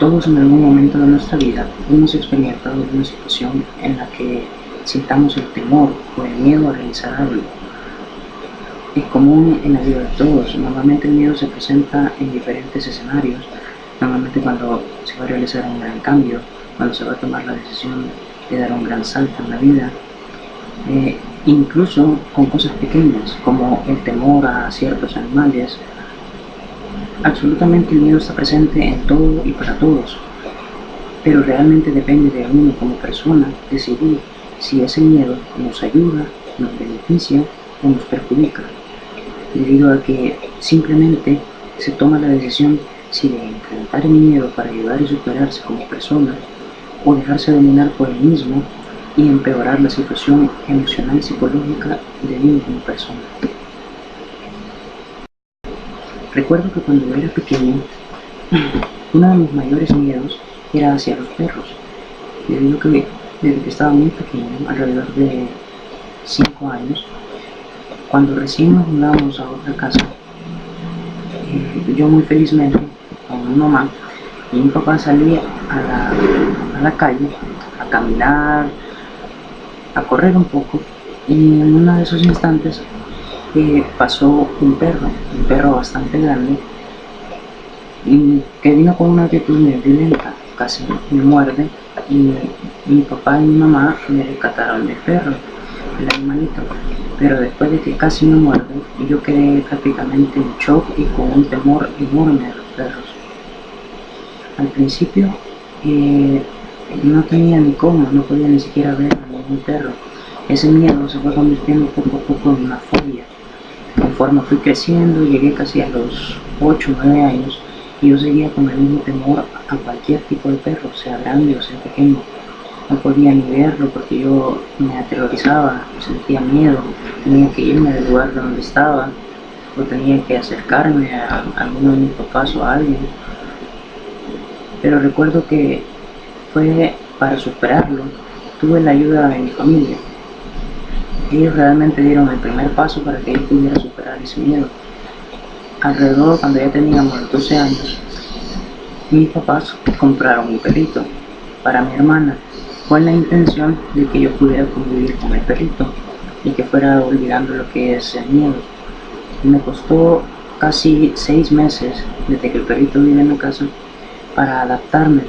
Todos en algún momento de nuestra vida hemos experimentado una situación en la que sintamos el temor o el miedo a realizar algo. Es común en la vida de todos. Normalmente el miedo se presenta en diferentes escenarios. Normalmente cuando se va a realizar un gran cambio, cuando se va a tomar la decisión de dar un gran salto en la vida, incluso con cosas pequeñas como el temor a ciertos animales. Absolutamente el miedo está presente en todo y para todos, pero realmente depende de uno como persona decidir si ese miedo nos ayuda, nos beneficia o nos perjudica, debido a que simplemente se toma la decisión si de enfrentar el miedo para ayudar y superarse como persona o dejarse dominar por el mismo y empeorar la situación emocional y psicológica de uno como persona. Recuerdo que cuando yo era pequeño, uno de mis mayores miedos era hacia los perros, debido a que desde que estaba muy pequeño, alrededor de 5 años, cuando recién nos mudamos a otra casa, yo muy felizmente con mi mamá y mi papá salí a la calle a caminar, a correr un poco, y en uno de esos instantes pasó un perro bastante grande, y que vino con una actitud muy violenta, casi me muerde, y mi papá y mi mamá me rescataron del perro, del animalito, pero después de que casi me muerde, yo quedé prácticamente en shock y con un temor enorme a los perros. Al principio no tenía ni cómo, no podía ni siquiera ver a ningún perro. Ese miedo se fue convirtiendo poco a poco en una fobia. Conforme fui creciendo, llegué casi a los 8 o 9 años y yo seguía con el mismo temor a cualquier tipo de perro, sea grande o sea pequeño. No podía ni verlo porque yo me aterrorizaba, sentía miedo, tenía que irme del lugar donde estaba o tenía que acercarme a alguno de mis papás o a alguien. Pero recuerdo que fue para superarlo, tuve la ayuda de mi familia. Ellos realmente dieron el primer paso para que yo pudiera superar ese miedo. Alrededor, cuando ya teníamos 12 años, mis papás compraron un perrito para mi hermana, con la intención de que yo pudiera convivir con el perrito y que fuera olvidando lo que es el miedo. Y me costó casi 6 meses desde que el perrito vive en mi casa para adaptarme,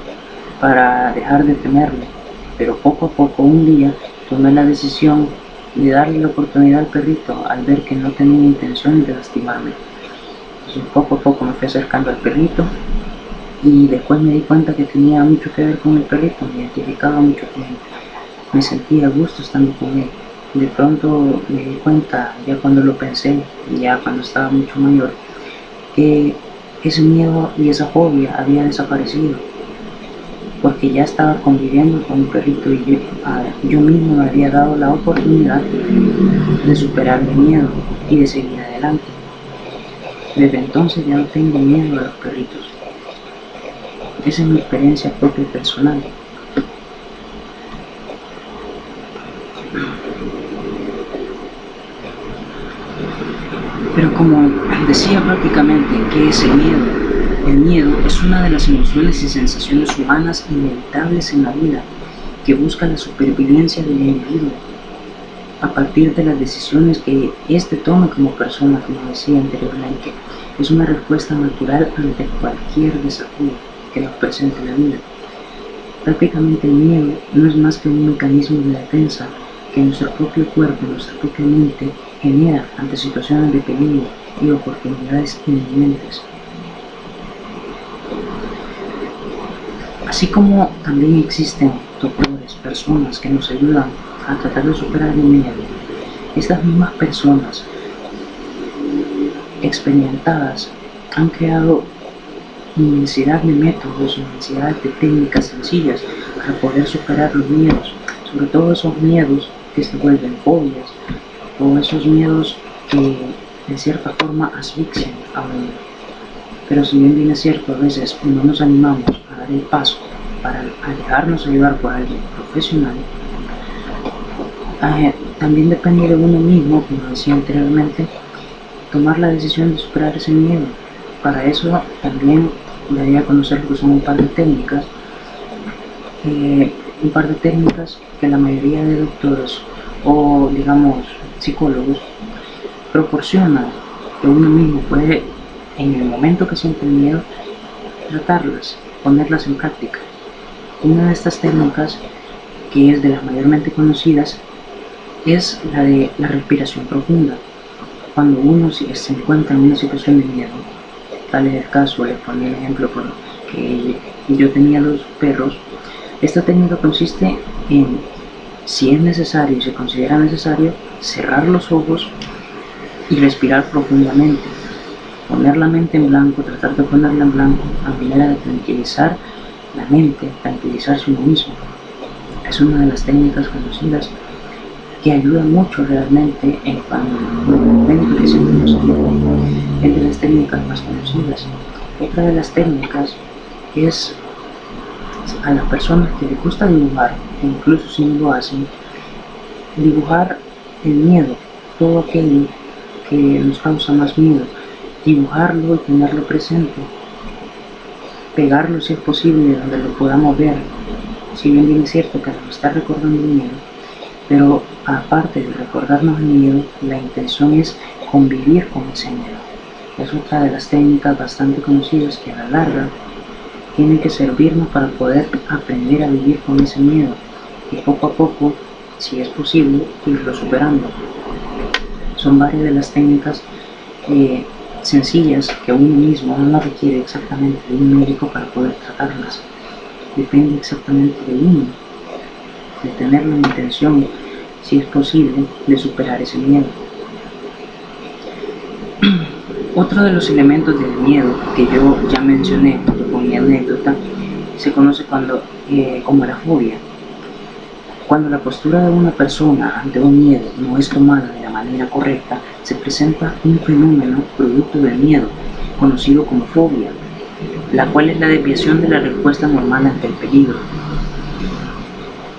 para dejar de temerlo. Pero poco a poco, un día, tomé la decisión de darle la oportunidad al perrito al ver que no tenía intención de lastimarme. Entonces, poco a poco me fui acercando al perrito y después me di cuenta que tenía mucho que ver con el perrito, me identificaba mucho con él, me sentía a gusto estando con él. De pronto me di cuenta, ya cuando lo pensé, ya cuando estaba mucho mayor, que ese miedo y esa fobia había desaparecido, porque ya estaba conviviendo con un perrito y yo mismo me había dado la oportunidad de superar mi miedo y de seguir adelante. Desde entonces ya no tengo miedo a los perritos. Esa es mi experiencia propia y personal. Pero como decía prácticamente, ¿qué es el miedo? El miedo es una de las emociones y sensaciones humanas inevitables en la vida, que busca la supervivencia del individuo a partir de las decisiones que éste toma como persona, como decía anteriormente. Es una respuesta natural ante cualquier desafío que nos presente la vida. Prácticamente el miedo no es más que un mecanismo de defensa que nuestro propio cuerpo, nuestra propia mente genera ante situaciones de peligro y oportunidades inminentes. Así como también existen doctores, personas que nos ayudan a tratar de superar el miedo, estas mismas personas experimentadas han creado inmensidad de métodos, inmensidad de técnicas sencillas para poder superar los miedos, sobre todo esos miedos que se vuelven fobias o esos miedos que de cierta forma asfixian a uno. Pero si bien es cierto, a veces no nos animamos a dar el paso para dejarnos ayudar por alguien profesional, también depende de uno mismo, como decía anteriormente, tomar la decisión de superar ese miedo. Para eso también daría a conocer lo que son un par de técnicas, que la mayoría de doctores o digamos psicólogos proporcionan, que uno mismo puede en el momento que siente miedo tratarlas, ponerlas en práctica. Una de estas técnicas, que es de las mayormente conocidas, es la de la respiración profunda. Cuando uno se encuentra en una situación de miedo, tal es el caso, les ponía el ejemplo que yo tenía 2 perros. Esta técnica consiste en, si es necesario y se considera necesario, cerrar los ojos y respirar profundamente, poner la mente en blanco, tratar de ponerla en blanco a manera de tranquilizar la mente, tranquilizarse uno mismo. Es una de las técnicas conocidas que ayuda mucho realmente en momentos que sentimos miedo. Es de las técnicas más conocidas. Otra de las técnicas es a las personas que les gusta dibujar, e incluso si no lo hacen, dibujar el miedo, todo aquello que nos causa más miedo, dibujarlo y tenerlo presente, pegarlo si es posible donde lo podamos ver. Si bien es cierto que nos está recordando el miedo, pero aparte de recordarnos el miedo, la intención es convivir con ese miedo. Es otra de las técnicas bastante conocidas que a la larga tienen que servirnos para poder aprender a vivir con ese miedo y poco a poco, si es posible, irlo superando. Son varias de las técnicas sencillas que uno mismo no requiere exactamente de un médico para poder tratarlas. Depende exactamente de uno, de tener la intención, si es posible, de superar ese miedo. Otro de los elementos del miedo que yo ya mencioné con mi anécdota se conoce como la fobia. Cuando la postura de una persona ante un miedo no es tomada de la manera correcta, se presenta un fenómeno producto del miedo, conocido como fobia, la cual es la desviación de la respuesta normal ante el peligro,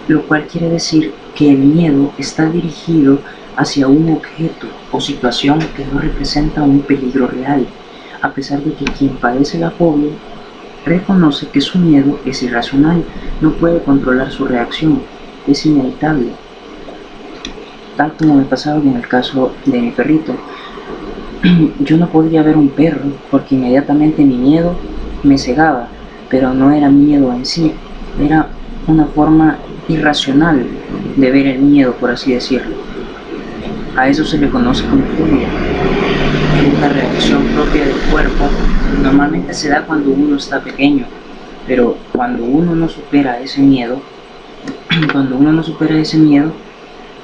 lo cual quiere decir que el miedo está dirigido hacia un objeto o situación que no representa un peligro real, a pesar de que quien padece la fobia reconoce que su miedo es irracional, no puede controlar su reacción, es inevitable, tal como me pasaba en el caso de mi perrito. Yo no podía ver un perro porque inmediatamente mi miedo me cegaba, pero no era miedo en sí, era una forma irracional de ver el miedo, por así decirlo. A eso se le conoce como fobia. Es una reacción propia del cuerpo. Normalmente se da cuando uno está pequeño, pero cuando uno no supera ese miedo,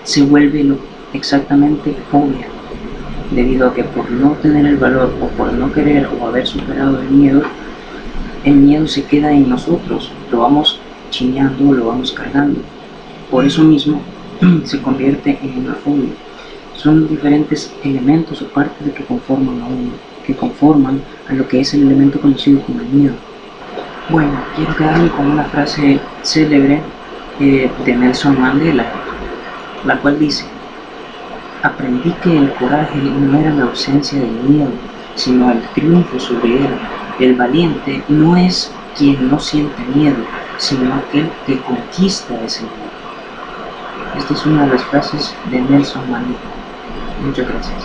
se vuelve exactamente fobia, debido a que por no tener el valor o por no querer o haber superado el miedo se queda en nosotros, lo vamos chineando, lo vamos cargando. Por eso mismo se convierte en una fobia. Son diferentes elementos o partes que conforman a uno, que conforman a lo que es el elemento conocido como el miedo. Bueno, quiero quedarme con una frase célebre de Nelson Mandela, la cual dice: aprendí que el coraje no era la ausencia del miedo, sino el triunfo sobre él. El valiente no es quien no siente miedo, sino aquel que conquista ese miedo. Esta es una de las frases de Nelson Mandela. Muchas gracias.